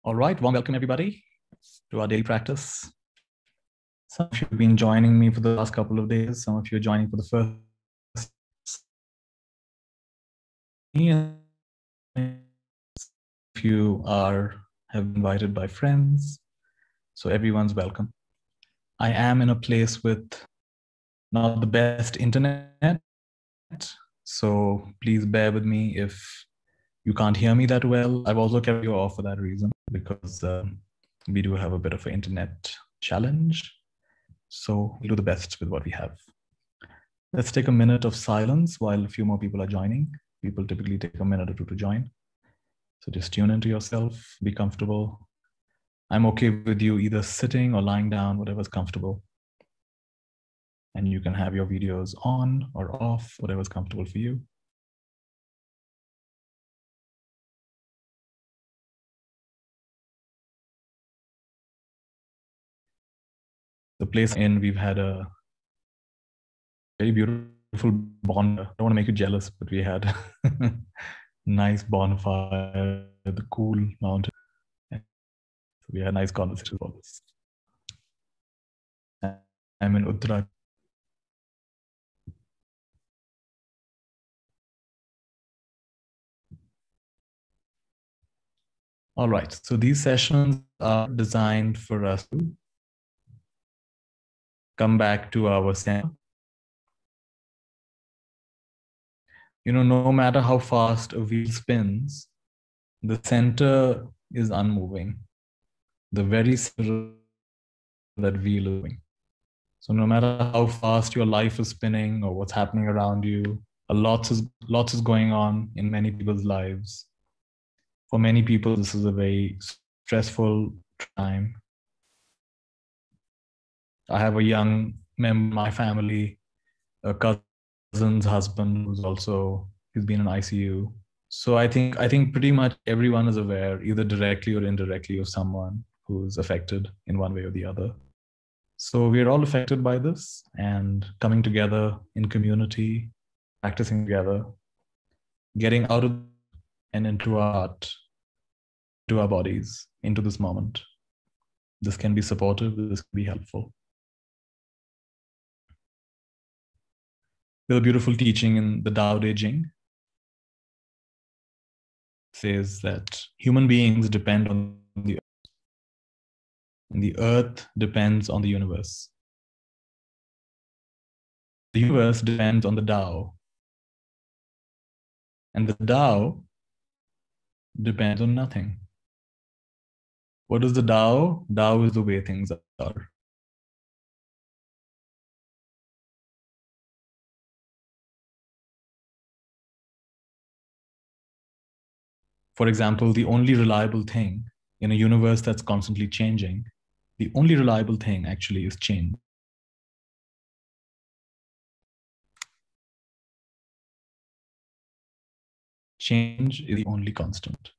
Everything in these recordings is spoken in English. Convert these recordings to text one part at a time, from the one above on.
All right, warm welcome everybody to our daily practice. Some of you have been joining me for the last couple of days. Some of you are joining for the first. If you have been invited by friends, so everyone's welcome. I am in a place with not the best internet, so please bear with me if you can't hear me that well. I've also kept you off for that reason because we do have a bit of an internet challenge. So we'll do the best with what we have. Let's take a minute of silence while a few more people are joining. People typically take a minute or two to join. So just tune into yourself, be comfortable. I'm okay with you either sitting or lying down, whatever's comfortable. And you can have your videos on or off, whatever's comfortable for you. The place we've had a very beautiful bonfire. I don't want to make you jealous, but we had a nice bonfire at the cool mountain. So we had a nice conversation about this. I'm in Uttarakhand. All right, so these sessions are designed for us to come back to our center. You know, no matter how fast a wheel spins, the center is unmoving. The very center that wheel is moving. So no matter how fast your life is spinning or what's happening around you, lots is going on in many people's lives. For many people, this is a very stressful time. I have a young member of my family, a cousin's husband, he's been in ICU. So I think pretty much everyone is aware, either directly or indirectly, of someone who's affected in one way or the other. So we're all affected by this, and coming together in community, practicing together, getting out of and into our heart, to our bodies, into this moment. This can be supportive, this can be helpful. There's a beautiful teaching in the Tao Te Ching. It says that human beings depend on the earth, and the earth depends on the universe. The universe depends on the Tao, and the Tao depends on nothing. What is the Tao? Tao is the way things are. For example, the only reliable thing in a universe that's constantly changing, the only reliable thing actually is change. Change is the only constant.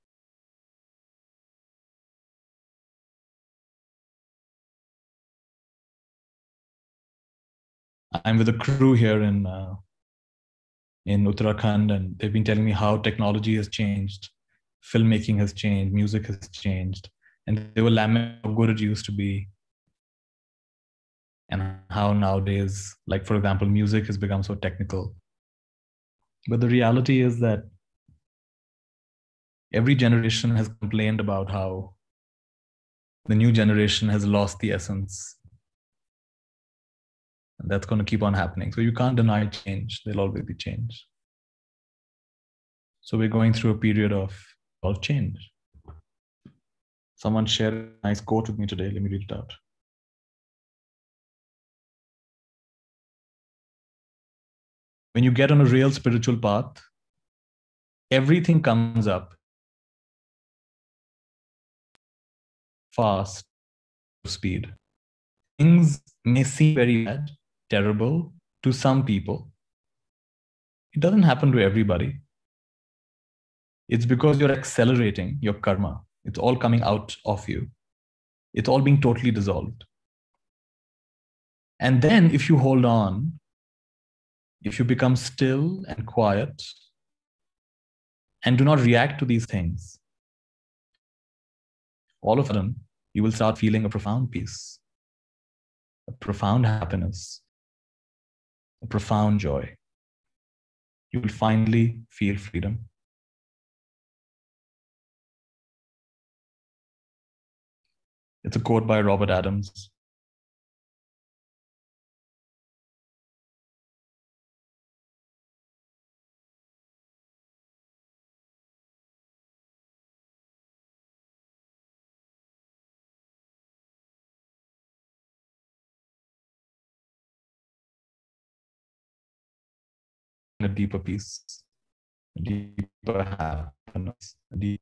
I'm with a crew here in Uttarakhand, and they've been telling me how technology has changed, filmmaking has changed, music has changed, and they were lamenting how good it used to be, and how nowadays, like for example, music has become so technical. But the reality is that every generation has complained about how the new generation has lost the essence. And that's going to keep on happening. So you can't deny change. There'll always be change. So we're going through a period of change. Someone shared a nice quote with me today. Let me read it out. When you get on a real spiritual path, everything comes up fast, speed. Things may seem very bad, terrible to some people. It doesn't happen to everybody. It's because you're accelerating your karma. It's all coming out of you. It's all being totally dissolved. And then if you hold on, if you become still and quiet and do not react to these things, all of a sudden, you will start feeling a profound peace, a profound happiness, a profound joy. You will finally feel freedom. It's a quote by Robert Adams. A deeper peace, a deeper happiness, a deep.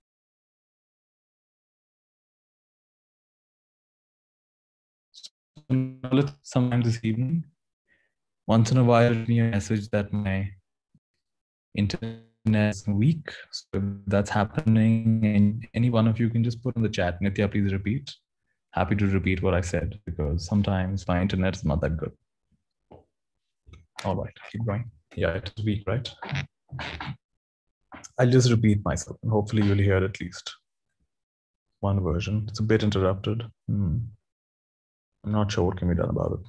Sometime this evening, once in a while, send me a message that my internet is weak. So if that's happening, and any one of you can just put in the chat, Nitya, please repeat. Happy to repeat what I said because sometimes my internet is not that good. All right, keep going. Yeah, it is weak, right? I'll just repeat myself and hopefully you'll hear at least one version. It's a bit interrupted. I'm not sure what can be done about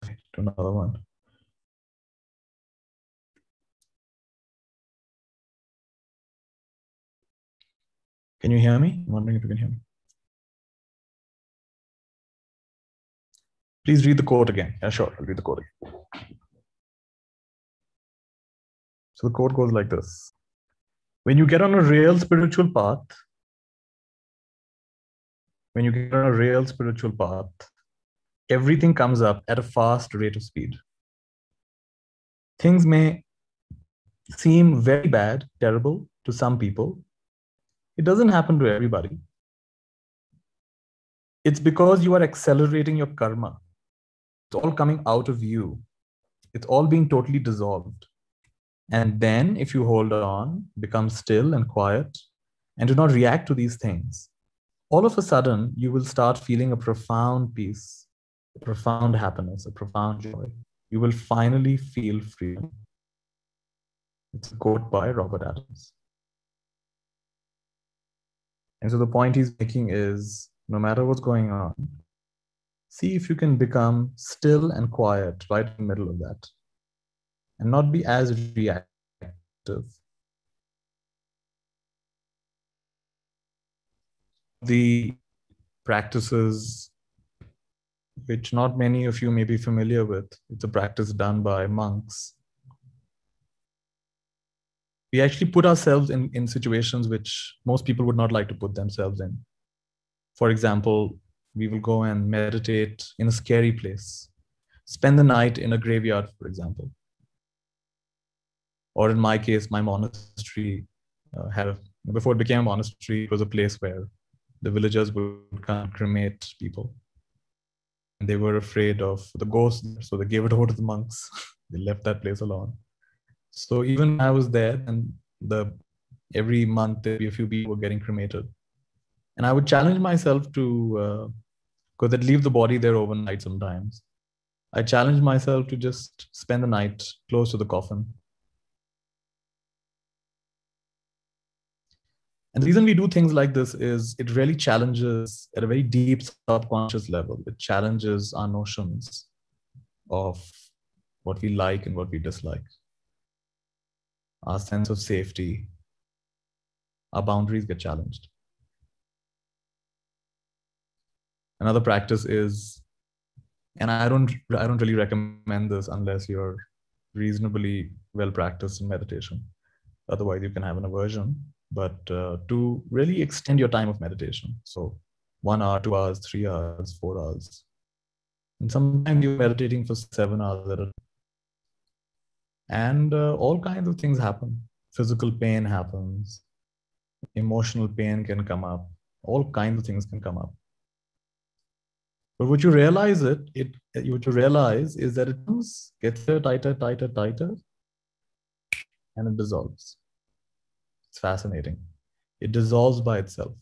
it. To another one. Can you hear me? I'm wondering if you can hear me. Please read the quote again. Yeah, sure. I'll read the quote again. So the quote goes like this. When you get on a real spiritual path, everything comes up at a fast rate of speed. Things may seem very bad, terrible to some people. It doesn't happen to everybody. It's because you are accelerating your karma. It's all coming out of you. It's all being totally dissolved. And then if you hold on, become still and quiet, and do not react to these things, all of a sudden you will start feeling a profound peace, a profound happiness, a profound joy. You will finally feel freedom. It's a quote by Robert Adams. And so the point he's making is, no matter what's going on, see if you can become still and quiet right in the middle of that and not be as reactive. The practices which not many of you may be familiar with, it's a practice done by monks. We actually put ourselves in situations which most people would not like to put themselves in. For example, we will go and meditate in a scary place, spend the night in a graveyard, for example. Or in my case, my monastery before it became a monastery, it was a place where the villagers would come and cremate people. And they were afraid of the ghosts, so they gave it over to the monks. They left that place alone. So even when I was there, and every month there'd be a few people getting cremated. And I would challenge myself to, because I'd leave the body there overnight sometimes. I challenged myself to just spend the night close to the coffin. And the reason we do things like this is it really challenges at a very deep subconscious level. It challenges our notions of what we like and what we dislike, our sense of safety, our boundaries get challenged. Another practice is, and I don't really recommend this unless you're reasonably well practiced in meditation. Otherwise, you can have an aversion. But to really extend your time of meditation. So 1 hour, 2 hours, 3 hours, 4 hours. And sometimes you're meditating for 7 hours at a time. And all kinds of things happen. Physical pain happens. Emotional pain can come up. All kinds of things can come up. But what you realize what you realize is that it gets tighter, tighter, tighter, and it dissolves. It's fascinating. It dissolves by itself.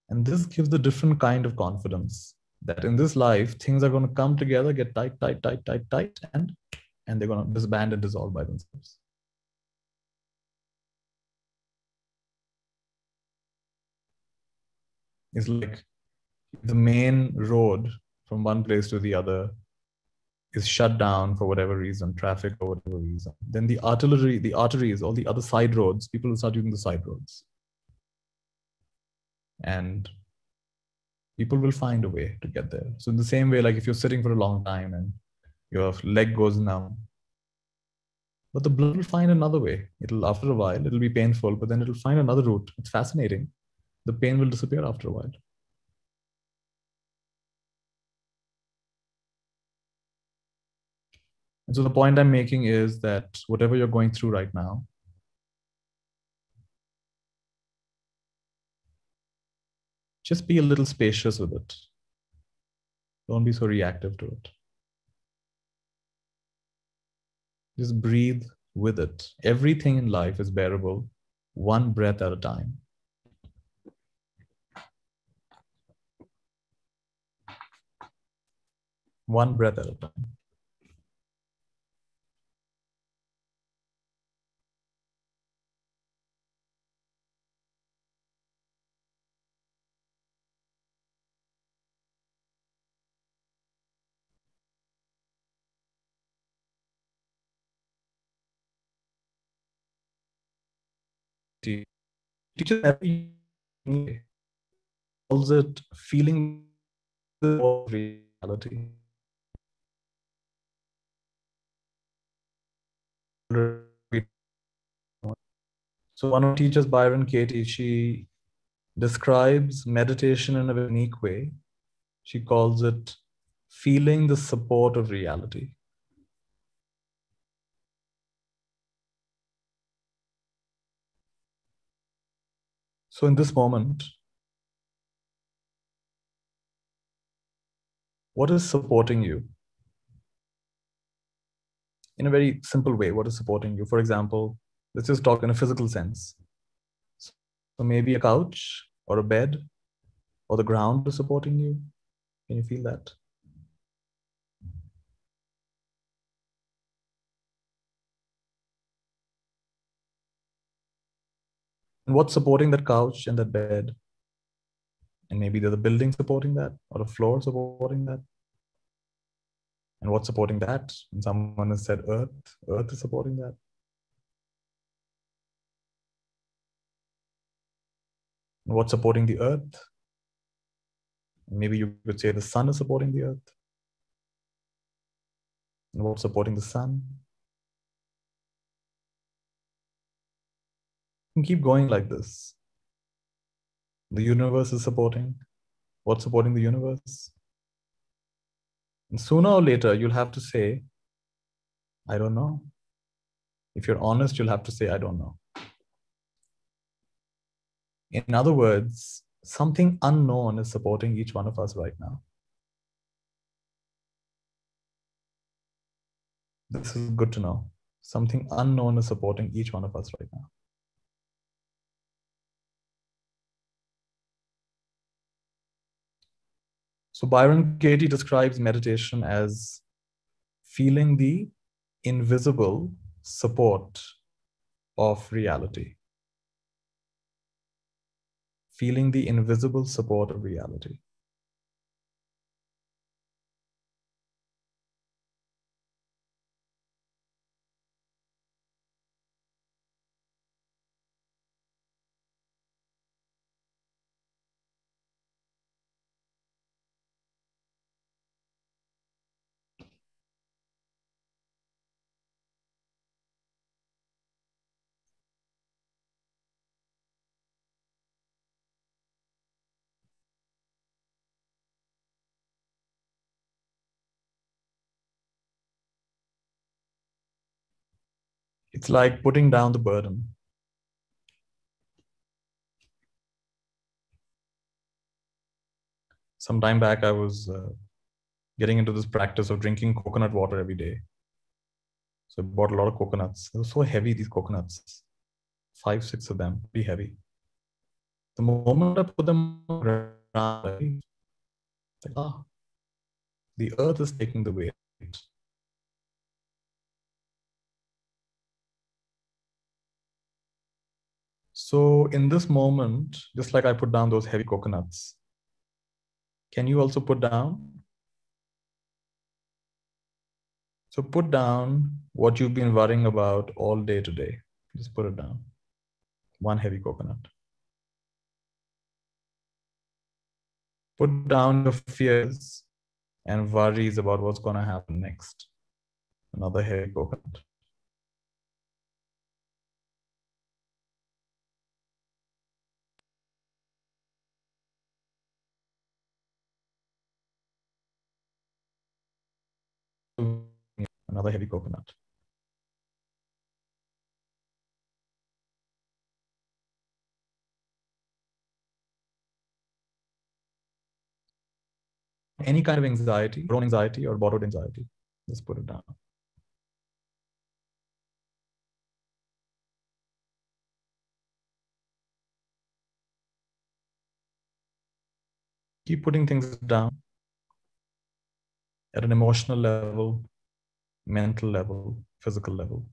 And this gives a different kind of confidence. that in this life, things are going to come together, get tight, and they're going to disband and dissolve by themselves. It's like the main road from one place to the other is shut down for whatever reason, traffic or whatever reason. Then the arteries, all the other side roads, people will start using the side roads. And people will find a way to get there. So in the same way, like if you're sitting for a long time and your leg goes numb, but the blood will find another way. After a while, it'll be painful, but then it'll find another route. It's fascinating. The pain will disappear after a while. And so the point I'm making is that whatever you're going through right now, just be a little spacious with it. Don't be so reactive to it. Just breathe with it. Everything in life is bearable, one breath at a time. One breath at a time. Teaches every calls it feeling the reality. So one of the teachers, Byron Katie, she describes meditation in a unique way. She calls it feeling the support of reality. So in this moment, what is supporting you? In a very simple way, what is supporting you? For example, let's just talk in a physical sense. So maybe a couch or a bed or the ground is supporting you. Can you feel that? And what's supporting that couch and that bed? And maybe there's a building supporting that or a floor supporting that. And what's supporting that? And someone has said earth. Earth is supporting that. And what's supporting the earth? Maybe you could say the sun is supporting the earth. And what's supporting the sun? You can keep going like this. The universe is supporting. What's supporting the universe? And sooner or later, you'll have to say, I don't know. If you're honest, you'll have to say, I don't know. In other words, something unknown is supporting each one of us right now. This is good to know. Something unknown is supporting each one of us right now. So Byron Katie describes meditation as feeling the invisible support of reality. Feeling the invisible support of reality. It's like putting down the burden. Some time back, I was getting into this practice of drinking coconut water every day. So I bought a lot of coconuts. They were so heavy, these coconuts. 5, 6 of them, pretty heavy. The moment I put them on the ground, Like, the earth is taking the weight. So in this moment, just like I put down those heavy coconuts, can you also put down? So put down what you've been worrying about all day today. Just put it down. One heavy coconut. Put down your fears and worries about what's going to happen next. Another heavy coconut. Another heavy coconut. Any kind of anxiety, grown anxiety or borrowed anxiety, just put it down. Keep putting things down at an emotional level, mental level, physical level.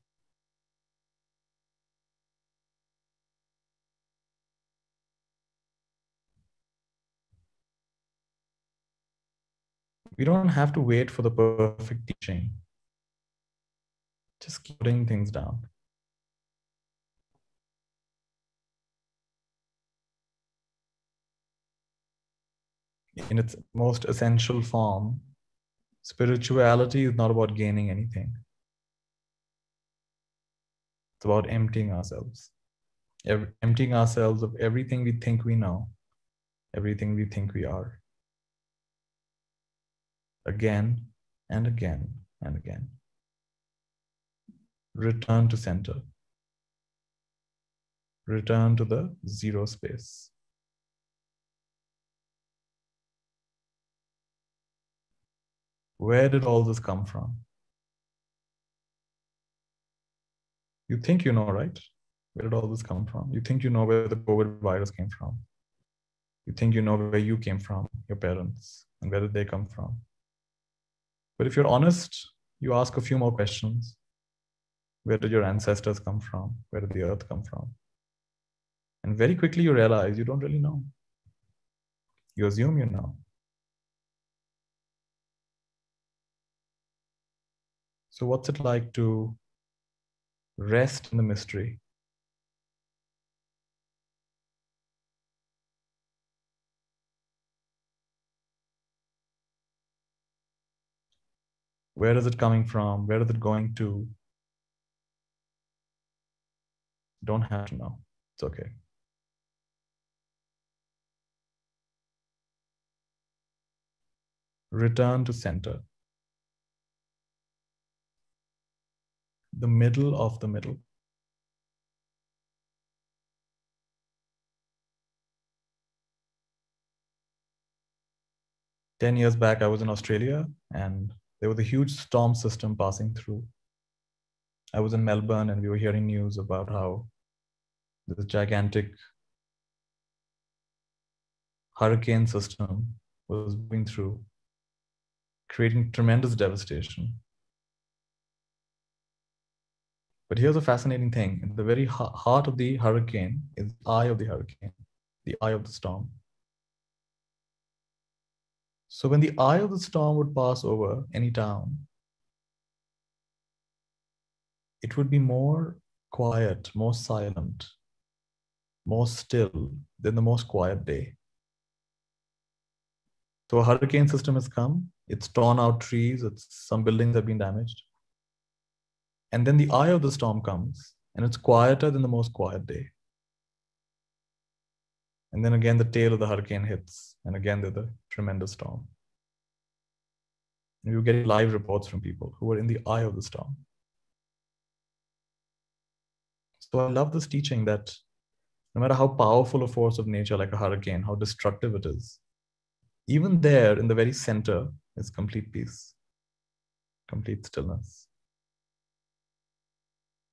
We don't have to wait for the perfect teaching. Just keep putting things down. In its most essential form, spirituality is not about gaining anything. It's about emptying ourselves. Emptying ourselves of everything we think we know, everything we think we are. Again and again and again. Return to center. Return to the zero space. Where did all this come from? You think you know, right? Where did all this come from? You think you know where the COVID virus came from. You think you know where you came from, your parents, and where did they come from? But if you're honest, you ask a few more questions. Where did your ancestors come from? Where did the earth come from? And very quickly you realize you don't really know. You assume you know. So what's it like to rest in the mystery? Where is it coming from? Where is it going to? Don't have to know. It's okay. Return to center. The middle of the middle. Ten years back, I was in Australia and there was a huge storm system passing through. I was in Melbourne and we were hearing news about how this gigantic hurricane system was moving through, creating tremendous devastation. But here's a fascinating thing. The very heart of the hurricane is the eye of the hurricane, the eye of the storm. So when the eye of the storm would pass over any town, it would be more quiet, more silent, more still than the most quiet day. So a hurricane system has come, it's torn out trees, some buildings have been damaged. And then the eye of the storm comes, and it's quieter than the most quiet day. And then again, the tail of the hurricane hits, and again, there's a tremendous storm. And you get live reports from people who were in the eye of the storm. So I love this teaching that no matter how powerful a force of nature, like a hurricane, how destructive it is, even there in the very center is complete peace, complete stillness.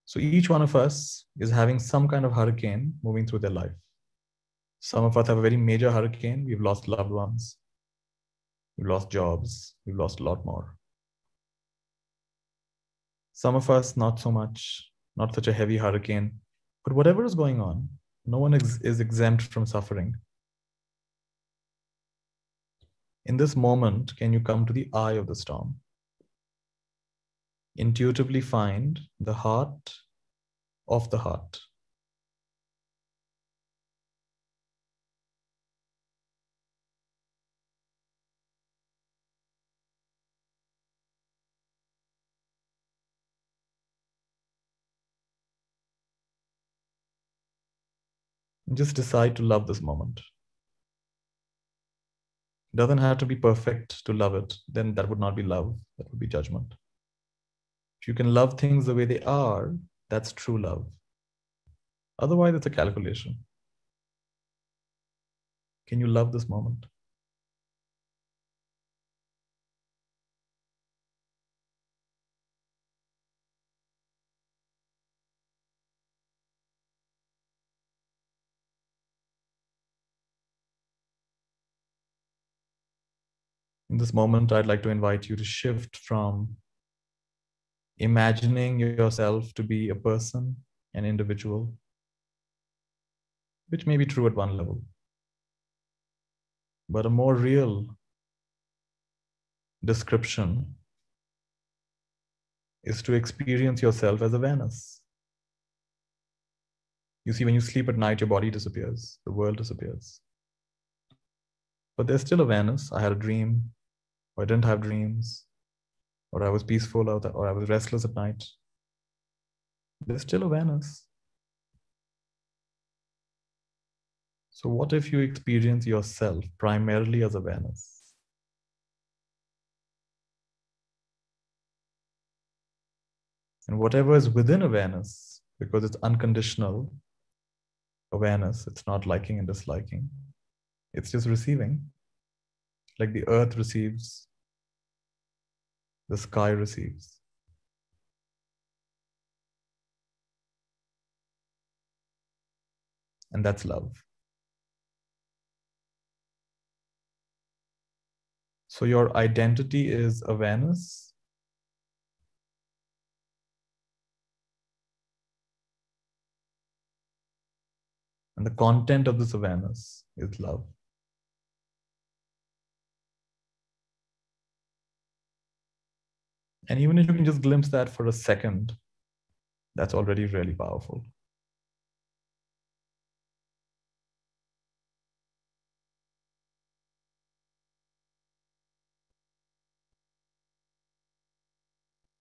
So each one of us is having some kind of hurricane moving through their life. Some of us have a very major hurricane. We've lost loved ones. We've lost jobs. We've lost a lot more. Some of us, not so much, not such a heavy hurricane. But whatever is going on, no one is exempt from suffering. In this moment, can you come to the eye of the storm? Intuitively find the heart of the heart. And just decide to love this moment. It doesn't have to be perfect to love it. Then that would not be love. That would be judgment. If you can love things the way they are, that's true love. Otherwise, it's a calculation. Can you love this moment? In this moment, I'd like to invite you to shift from imagining yourself to be a person, an individual, which may be true at one level, but a more real description is to experience yourself as awareness. You see, when you sleep at night, your body disappears, the world disappears. But there's still awareness. I had a dream, or I didn't have dreams, or I was peaceful, or I was restless at night. There's still awareness. So what if you experience yourself primarily as awareness? And whatever is within awareness, because it's unconditional awareness, it's not liking and disliking, it's just receiving. Like the earth receives, the sky receives. And that's love. So your identity is awareness. And the content of this awareness is love. And even if you can just glimpse that for a second, that's already really powerful.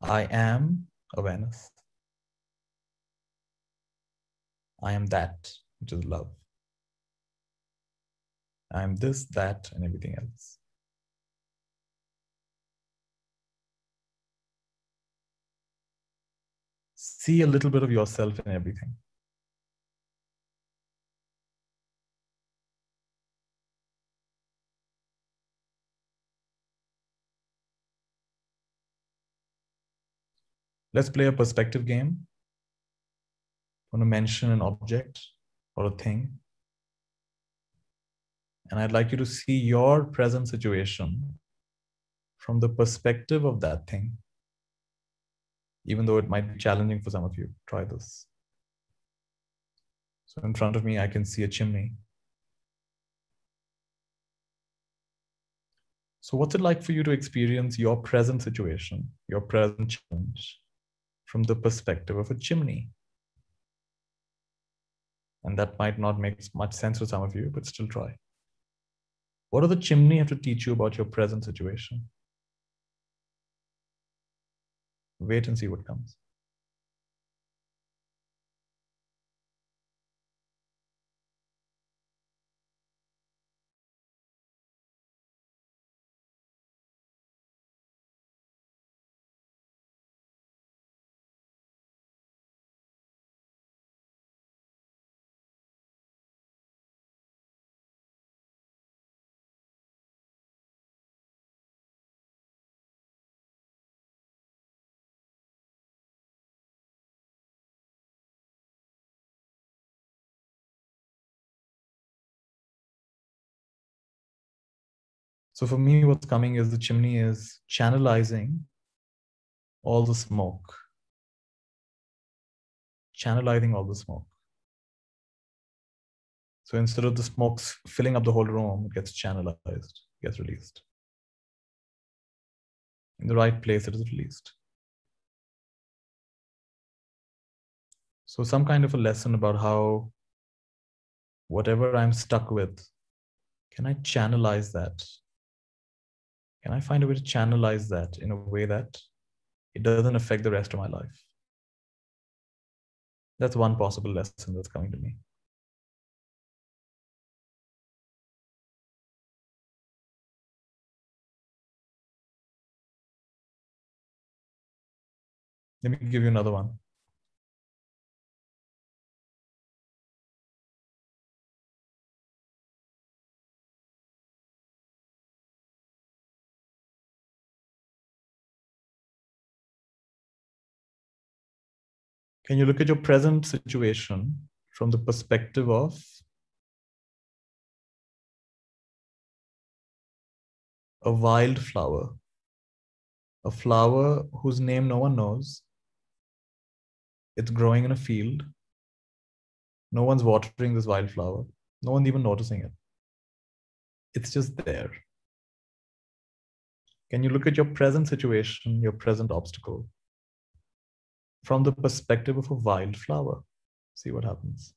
I am awareness. I am that, which is love. I am this, that, and everything else. See a little bit of yourself in everything. Let's play a perspective game. I'm going to mention an object or a thing. And I'd like you to see your present situation from the perspective of that thing. Even though it might be challenging for some of you, try this. So in front of me, I can see a chimney. So what's it like for you to experience your present situation, your present challenge, from the perspective of a chimney? And that might not make much sense to some of you, but still try. What does the chimney have to teach you about your present situation? Wait and see what comes. So for me, what's coming is the chimney is channelizing all the smoke. Channelizing all the smoke. So instead of the smoke filling up the whole room, it gets channelized, gets released. In the right place, it is released. So some kind of a lesson about how whatever I'm stuck with, can I channelize that? Can I find a way to channelize that in a way that it doesn't affect the rest of my life? That's one possible lesson that's coming to me. Let me give you another one. Can you look at your present situation from the perspective of a wildflower, a flower whose name no one knows? It's growing in a field. No one's watering this wildflower. No one's even noticing it. It's just there. Can you look at your present situation, your present obstacle, from the perspective of a wildflower? See what happens.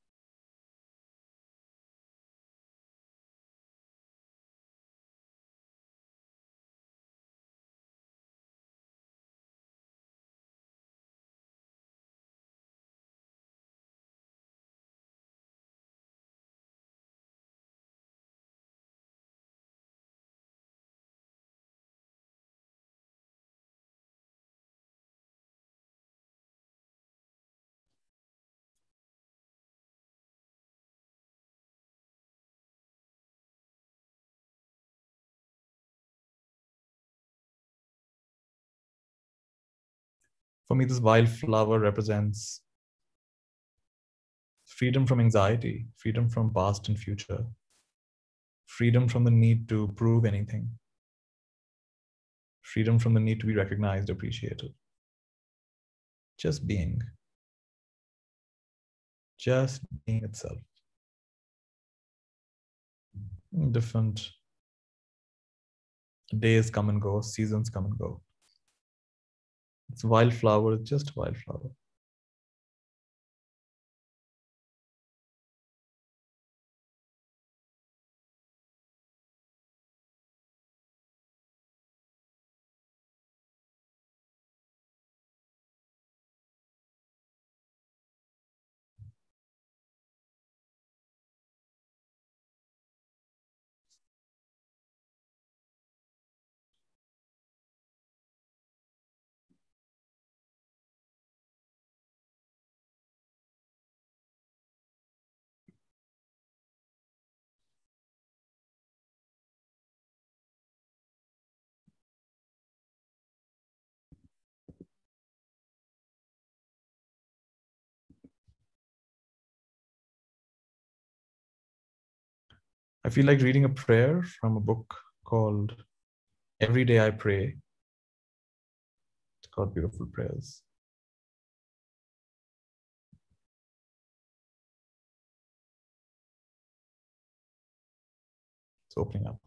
For me, this wildflower represents freedom from anxiety, freedom from past and future, freedom from the need to prove anything, freedom from the need to be recognized, appreciated. Just being itself. Different days come and go, seasons come and go. It's wildflower, it's just wildflower. I feel like reading a prayer from a book called Every Day I Pray. It's called Beautiful Prayers. It's opening up.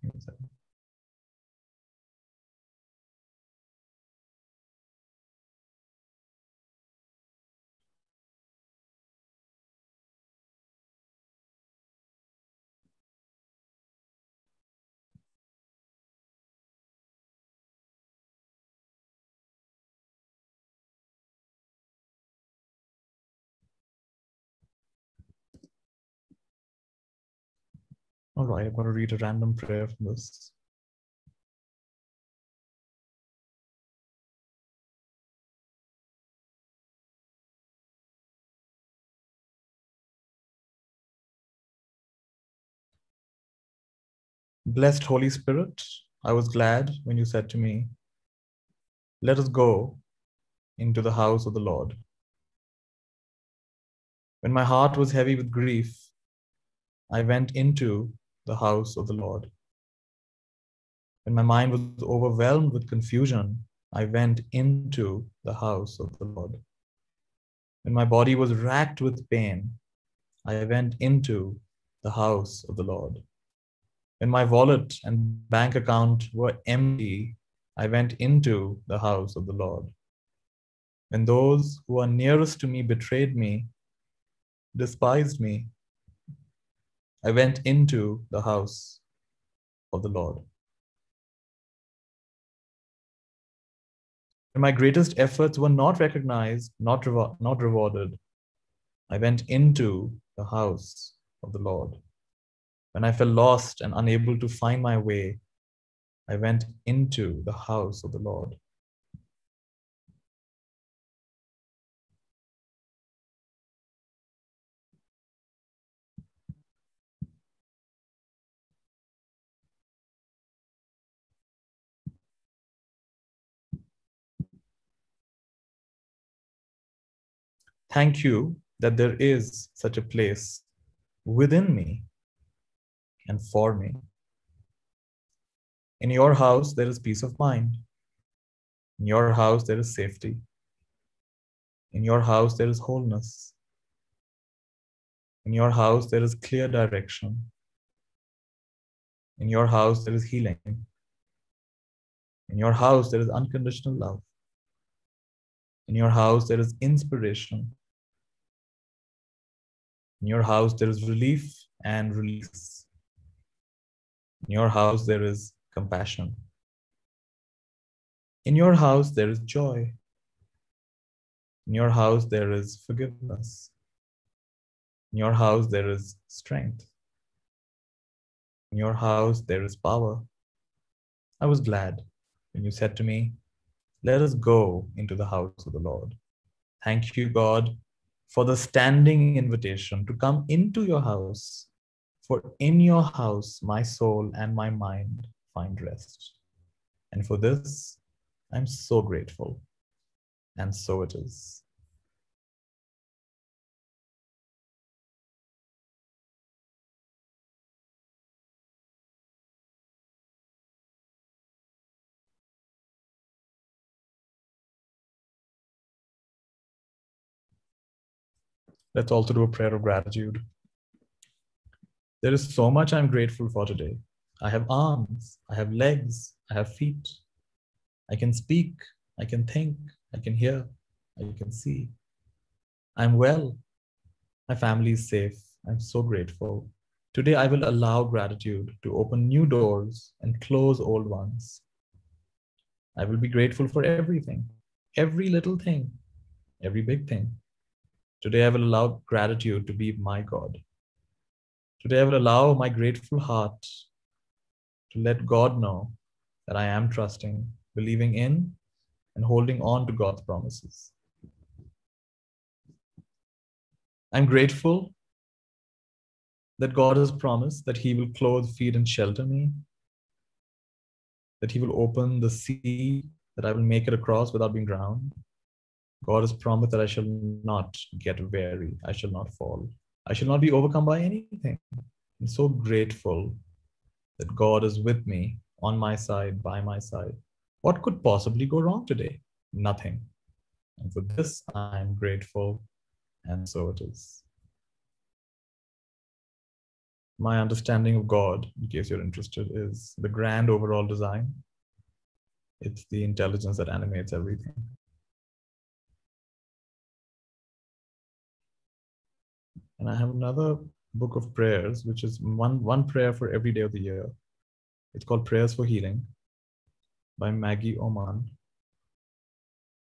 All right, I'm going to read a random prayer from this. Blessed Holy Spirit, I was glad when you said to me, "Let us go into the house of the Lord." When my heart was heavy with grief, I went into the house of the Lord. When my mind was overwhelmed with confusion, I went into the house of the Lord. When my body was racked with pain, I went into the house of the Lord. When my wallet and bank account were empty, I went into the house of the Lord. When those who are nearest to me betrayed me, despised me, I went into the house of the Lord. When my greatest efforts were not recognized, not rewarded, I went into the house of the Lord. When I felt lost and unable to find my way, I went into the house of the Lord. Thank you that there is such a place within me and for me. In your house, there is peace of mind. In your house, there is safety. In your house, there is wholeness. In your house, there is clear direction. In your house, there is healing. In your house, there is unconditional love. In your house, there is inspiration. In your house, there is relief and release. In your house, there is compassion. In your house, there is joy. In your house, there is forgiveness. In your house, there is strength. In your house, there is power. I was glad when you said to me, let us go into the house of the Lord. Thank you, God, for the standing invitation to come into your house. For in your house, my soul and my mind find rest. And for this, I'm so grateful. And so it is. Let's also do a prayer of gratitude. There is so much I'm grateful for today. I have arms, I have legs, I have feet. I can speak, I can think, I can hear, I can see. I'm well. My family is safe. I'm so grateful. Today, I will allow gratitude to open new doors and close old ones. I will be grateful for everything, every little thing, every big thing. Today, I will allow gratitude to be my God. Today, I will allow my grateful heart to let God know that I am trusting, believing in, and holding on to God's promises. I'm grateful that God has promised that He will clothe, feed, and shelter me, that He will open the sea, that I will make it across without being drowned. God has promised that I shall not get weary, I shall not fall, I shall not be overcome by anything. I'm so grateful that God is with me, on my side, by my side. What could possibly go wrong today? Nothing. And for this, I'm grateful, and so it is. My understanding of God, in case you're interested, is the grand overall design. It's the intelligence that animates everything. And I have another book of prayers, which is one prayer for every day of the year. It's called Prayers for Healing by Maggie Oman.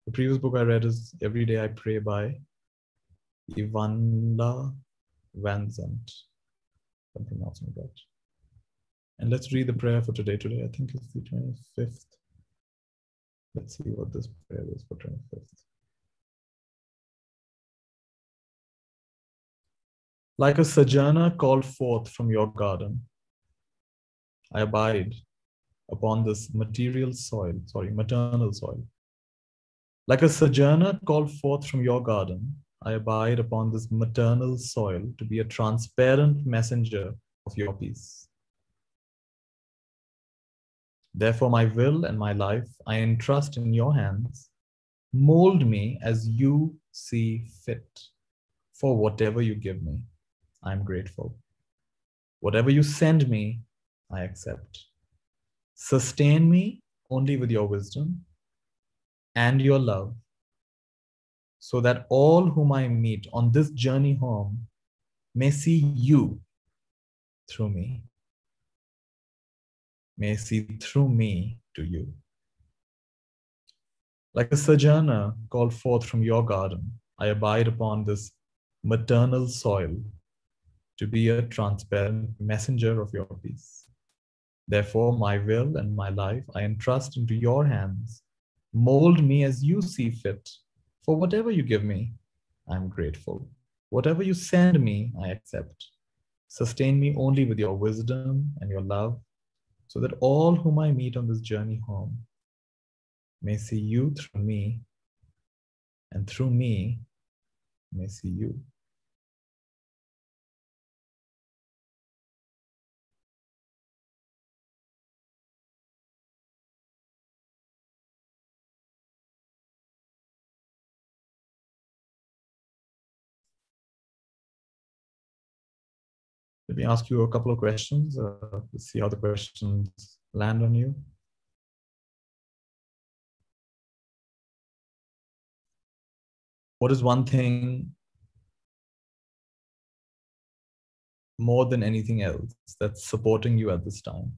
The previous book I read is Every Day I Pray by Ivana Van Zandt. I'm pronouncing that. And let's read the prayer for today. Today, I think it's the 25th. Let's see what this prayer is for 25th. Like a sojourner called forth from your garden, I abide upon this maternal soil. Like a sojourner called forth from your garden, I abide upon this maternal soil to be a transparent messenger of your peace. Therefore, my will and my life I entrust in your hands. Mold me as you see fit. For whatever you give me, I'm grateful. Whatever you send me, I accept. Sustain me only with your wisdom and your love, so that all whom I meet on this journey home may see you through me, may see through me to you. Like a sojourner called forth from your garden, I abide upon this maternal soil to be a transparent messenger of your peace. Therefore, my will and my life I entrust into your hands. Mold me as you see fit. For whatever you give me, I'm grateful. Whatever you send me, I accept. Sustain me only with your wisdom and your love, so that all whom I meet on this journey home may see you through me, and through me may see you. Let me ask you a couple of questions. Let's see how the questions land on you. What is one thing more than anything else that's supporting you at this time?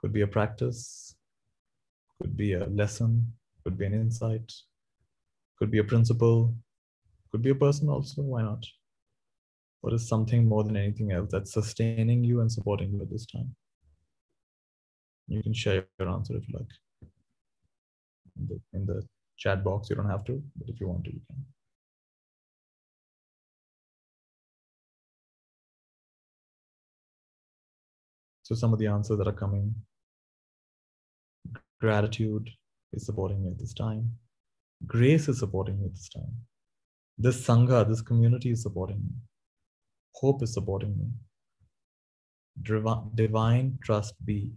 Could be a practice, could be a lesson, could be an insight, could be a principle, could be a person also. Why not? What is something more than anything else that's sustaining you and supporting you at this time? You can share your answer if you like. In the chat box, you don't have to, but if you want to, you can. So some of the answers that are coming: gratitude is supporting me at this time. Grace is supporting me at this time. This Sangha, this community is supporting me. Hope is supporting me. Divine trust be.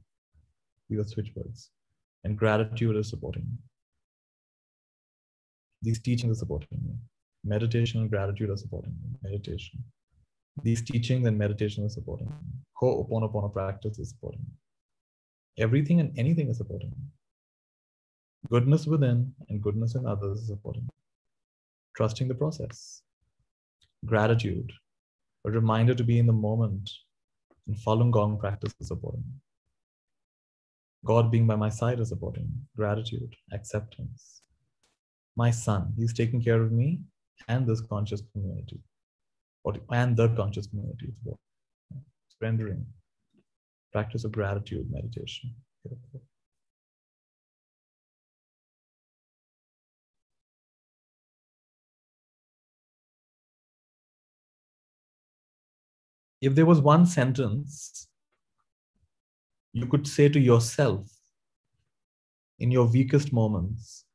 These are switchwords. And gratitude is supporting me. These teachings are supporting me. Meditation and gratitude are supporting me. Meditation. These teachings and meditation are supporting me. Ho'oponopono practice is supporting me. Everything and anything is supporting me. Goodness within and goodness in others is supporting me. Trusting the process. Gratitude, a reminder to be in the moment, and Falun Gong practice is supporting me. God being by my side is supporting me. Gratitude, acceptance. My son, he's taking care of me and this conscious community, and the conscious community as well. Surrendering, practice of gratitude, meditation. If there was one sentence you could say to yourself in your weakest moments,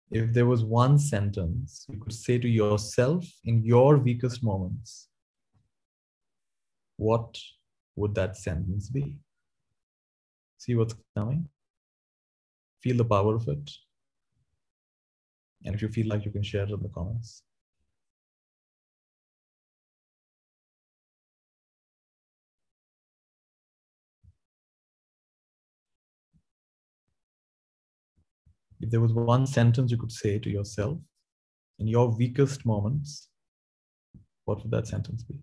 if there was one sentence you could say to yourself in your weakest moments, what would that sentence be? See what's coming? Feel the power of it. And if you feel like, you can share it in the comments. If there was one sentence you could say to yourself in your weakest moments, what would that sentence be?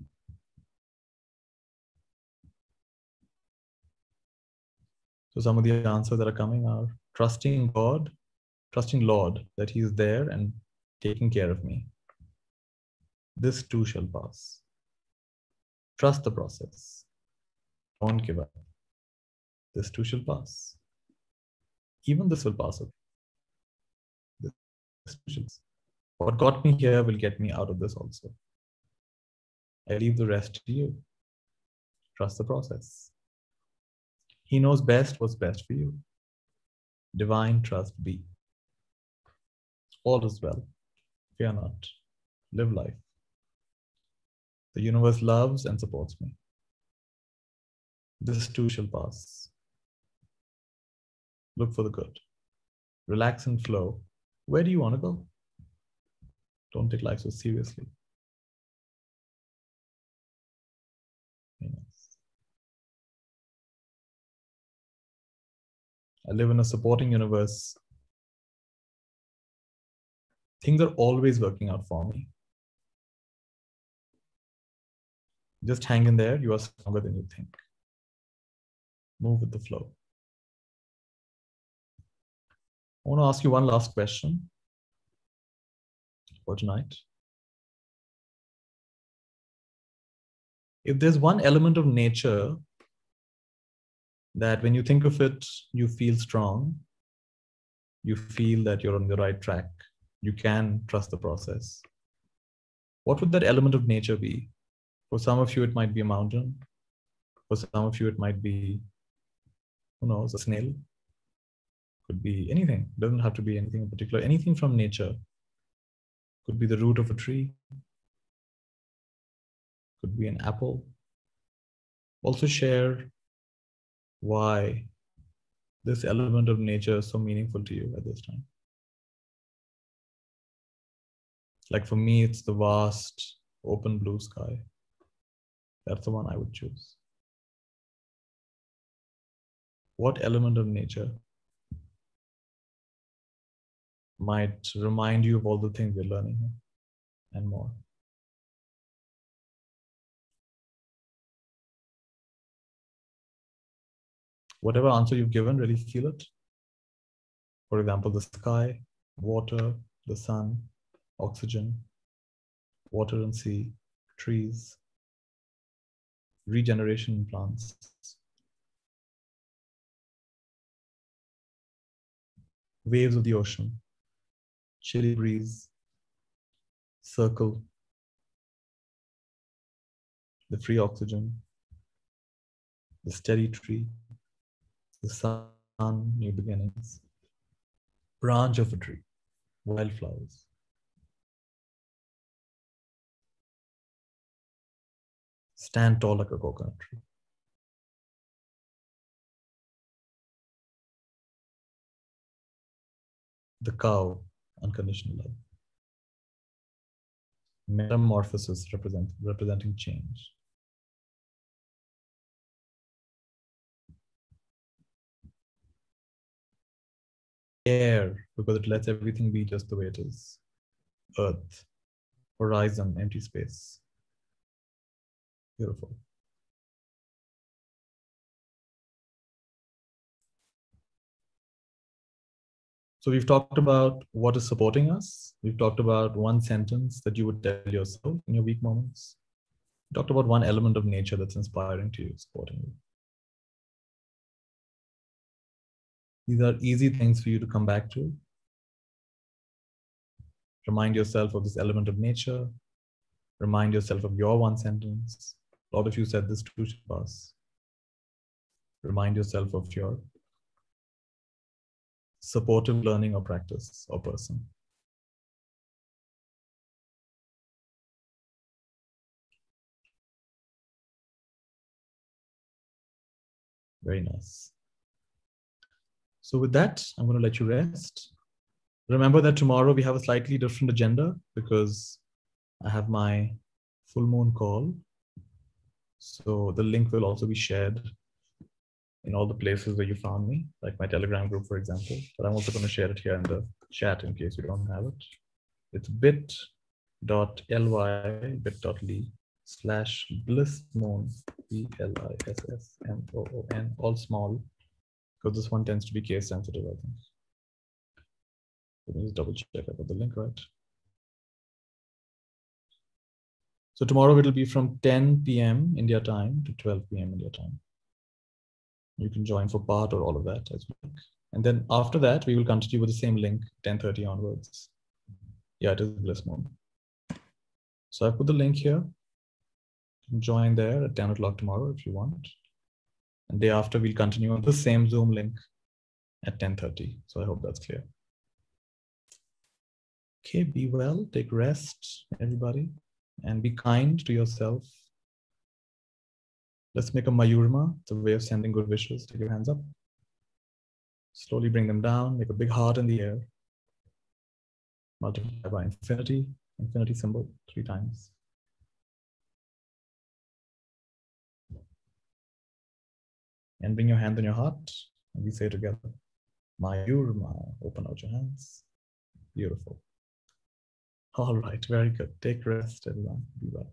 So some of the answers that are coming are trusting God, trusting Lord that He is there and taking care of me. This too shall pass. Trust the process. Don't give up. This too shall pass. Even this will pass away. This too shall pass. What got me here will get me out of this also. I leave the rest to you. Trust the process. He knows best what's best for you. Divine trust be. All is well. Fear not. Live life. The universe loves and supports me. This too shall pass. Look for the good. Relax and flow. Where do you want to go? Don't take life so seriously. Yes. I live in a supporting universe. Things are always working out for me. Just hang in there. You are stronger than you think. Move with the flow. I want to ask you one last question for tonight. If there's one element of nature that when you think of it, you feel strong, you feel that you're on the right track, you can trust the process, what would that element of nature be? For some of you, it might be a mountain. For some of you, it might be, who knows, a snail. Could be anything. It doesn't have to be anything in particular. Anything from nature. Could be the root of a tree. Could be an apple. Also share why this element of nature is so meaningful to you at this time. Like for me, it's the vast, open blue sky. That's the one I would choose. What element of nature might remind you of all the things we're learning here and more? Whatever answer you've given, really feel it. For example, the sky, water, the sun, oxygen, water and sea, trees, regeneration in plants, waves of the ocean, chilly breeze, circle, the free oxygen, the steady tree, the sun, new beginnings, branch of a tree, wildflowers. Stand tall like a coconut tree. The cow, unconditional love. Metamorphosis representing change. Air, because it lets everything be just the way it is. Earth, horizon, empty space. Beautiful. So we've talked about what is supporting us. We've talked about one sentence that you would tell yourself in your weak moments. We talked about one element of nature that's inspiring to you, supporting you. These are easy things for you to come back to. Remind yourself of this element of nature. Remind yourself of your one sentence. A lot of you said this too should pass. Remind yourself of your supportive learning or practice or person. Very nice. So with that, I'm going to let you rest. Remember that tomorrow we have a slightly different agenda because I have my full moon call. So the link will also be shared in all the places where you found me, like my Telegram group, for example. But I'm also going to share it here in the chat in case you don't have it. It's bit.ly/blissmoon, BLISSMOON, all small, because this one tends to be case sensitive, I think. Let me just double check I got the link right. So tomorrow it'll be from 10 p.m. India time to 12 p.m. India time. You can join for part or all of that as well. And then after that, we will continue with the same link, 10:30 onwards. Yeah, it is Bliss Moon. So I put the link here. You can join there at 10 o'clock tomorrow if you want. And day after, we'll continue on the same Zoom link at 10:30. So I hope that's clear. Okay, be well, take rest, everybody, and be kind to yourself. Let's make a Mayurma. It's a way of sending good wishes. Take your hands up. Slowly bring them down. Make a big heart in the air. Multiply by infinity. Infinity symbol 3 times. And bring your hand on your heart. And we say together, Mayurma. Open out your hands. Beautiful. All right, very good. Take rest, everyone. Be well.